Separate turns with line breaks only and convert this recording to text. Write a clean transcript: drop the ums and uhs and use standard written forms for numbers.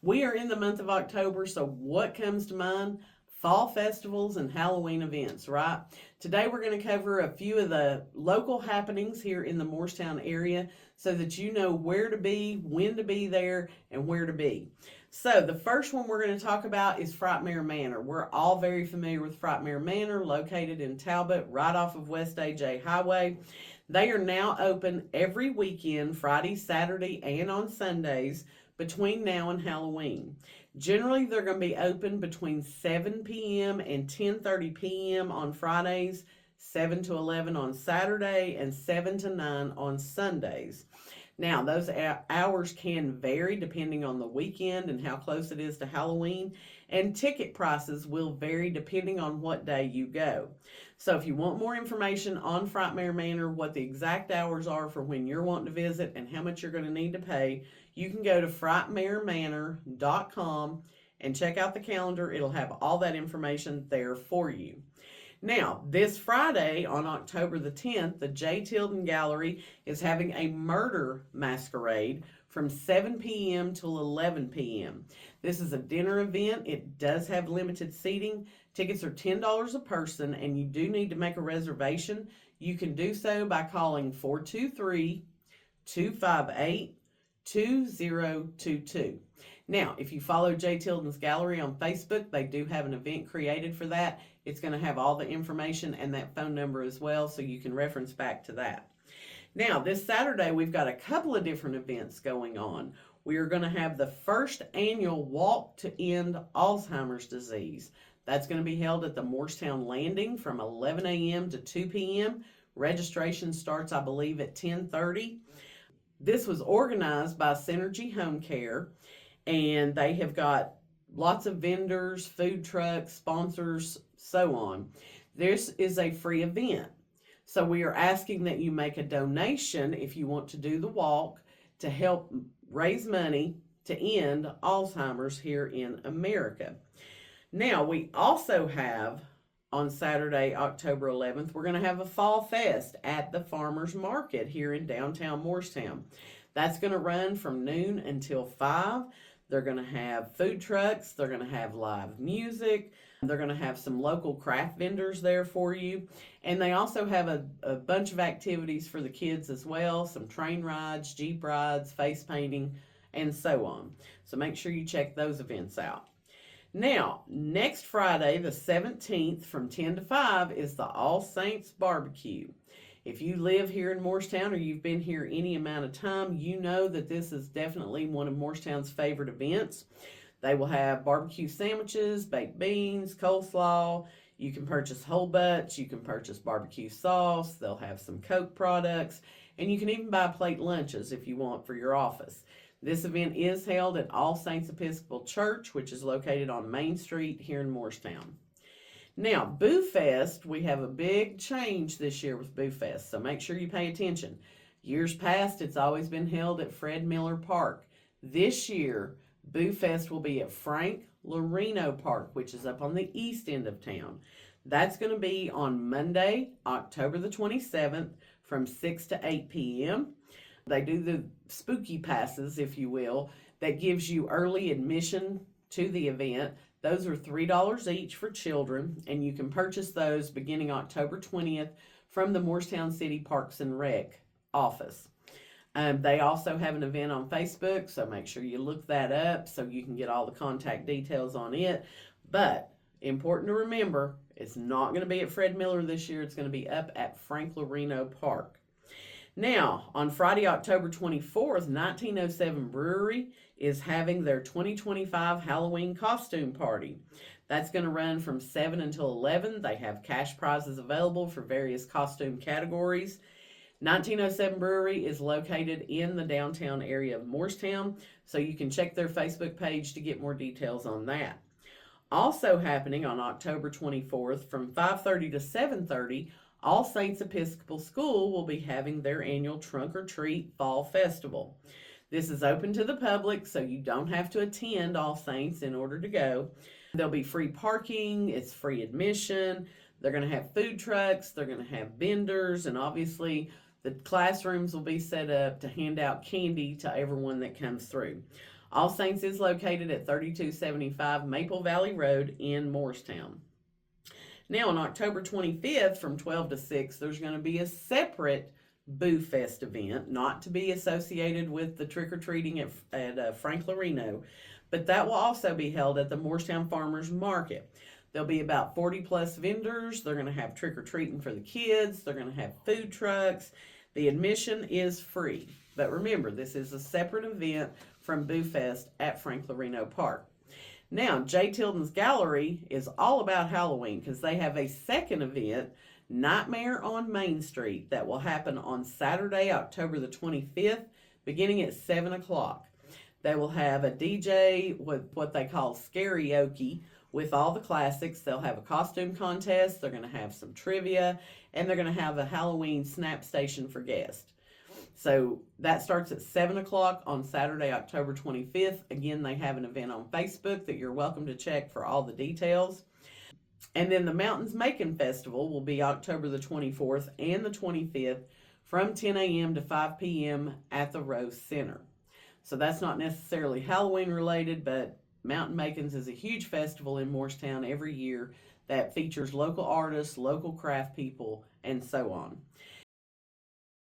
We are in the month of October, so what comes to mind? Fall festivals and Halloween events, right? Today we're going to cover a few of the local happenings here in the Morristown area so that you know where to be, when to be there, and where to be. So the first one we're going to talk about is Frightmare Manor. We're all very familiar with Frightmare Manor, located in Talbott, right off of West AJ Highway. They are now open every weekend, Friday, Saturday, and on Sundays between now and Halloween. Generally, they're going to be open between 7 p.m. and 10:30 p.m. on Fridays, 7 to 11 on Saturday, and 7 to 9 on Sundays. Now, those hours can vary depending on the weekend and how close it is to Halloween, and ticket prices will vary depending on what day you go. So if you want more information on Frightmare Manor, what the exact hours are for when you're wanting to visit and how much you're going to need to pay, you can go to frightmaremanor.com and check out the calendar. It'll have all that information there for you. Now, this Friday on October the 10th, the J. Tilden Gallery is having a murder masquerade from 7 p.m. till 11 p.m. This is a dinner event. It does have limited seating. Tickets are $10 a person, and you do need to make a reservation. You can do so by calling 423-258-2022. Now, if you follow J. Tilden's Gallery on Facebook, they do have an event created for that. It's going to have all the information and that phone number as well, so you can reference back to that. Now, this Saturday, we've got a couple of different events going on. We are going to have the first annual Walk to End Alzheimer's Disease. That's going to be held at the Morristown Landing from 11 a.m. to 2 p.m. Registration starts, I believe, at 10:30. This was organized by Synergy Home Care, and they have got lots of vendors, food trucks, sponsors, so on. This is a free event. So we are asking that you make a donation if you want to do the walk to help raise money to end Alzheimer's here in America. Now, we also have on Saturday, October 11th, we're going to have a Fall Fest at the Farmers Market here in downtown Morristown. That's going to run from noon until 5. They're going to have food trucks. They're going to have live music. They're going to have some local craft vendors there for you. And they also have a bunch of activities for the kids as well. Some train rides, Jeep rides, face painting, and so on. So make sure you check those events out. Now, next Friday, the 17th, from 10 to 5, is the All Saints Barbecue. If you live here in Morristown or you've been here any amount of time, you know that this is definitely one of Morristown's favorite events. They will have barbecue sandwiches, baked beans, coleslaw. You can purchase whole butts. You can purchase barbecue sauce. They'll have some Coke products. And you can even buy plate lunches if you want for your office. This event is held at All Saints Episcopal Church, which is located on Main Street here in Morristown. Now, Boo Fest, we have a big change this year with Boo Fest, so make sure you pay attention. Years past, it's always been held at Fred Miller Park. This year, Boo Fest will be at Frank Lorino Park, which is up on the east end of town. That's going to be on Monday, October the 27th, from 6 to 8 p.m. They do the spooky passes, if you will, that gives you early admission to the event. Those are $3 each for children, and you can purchase those beginning October 20th from the Morristown City Parks and Rec office. They also have an event on Facebook, so make sure you look that up so you can get all the contact details on it. But important to remember, it's not going to be at Fred Miller this year. It's going to be up at Frank Lorino Park. Now, on Friday, October 24th, 1907 Brewery is having their 2025 Halloween Costume Party. That's going to run from 7 until 11. They have cash prizes available for various costume categories. 1907 Brewery is located in the downtown area of Morristown, so you can check their Facebook page to get more details on that. Also happening on October 24th from 5:30 to 7:30, All Saints Episcopal School will be having their annual Trunk or Treat Fall Festival. This is open to the public, so you don't have to attend All Saints in order to go. There'll be free parking, it's free admission, they're going to have food trucks, they're going to have vendors, and obviously the classrooms will be set up to hand out candy to everyone that comes through. All Saints is located at 3275 Maple Valley Road in Morristown. Now, on October 25th from 12 to 6, there's going to be a separate Boo Fest event, not to be associated with the trick-or-treating at Frank Lorino, but that will also be held at the Morristown Farmers Market. There'll be about 40 plus vendors. They're going to have trick-or-treating for the kids. They're going to have food trucks. The admission is free. But remember, this is a separate event from Boo Fest at Frank Lorino Park. Now, J. Tilden's Gallery is all about Halloween because they have a second event, Nightmare on Main Street, that will happen on Saturday, October the 25th, beginning at 7 o'clock. They will have a DJ with what they call Scarioke with all the classics. They'll have a costume contest, they're going to have some trivia, and they're going to have a Halloween snap station for guests. So that starts at 7 o'clock on Saturday, October 25th. Again, they have an event on Facebook that you're welcome to check for all the details. And then the Mountains Macon Festival will be October the 24th and the 25th from 10 a.m. to 5 p.m. at the Rose Center. So that's not necessarily Halloween related, but Mountain Makins is a huge festival in Morristown every year that features local artists, local craft people, and so on.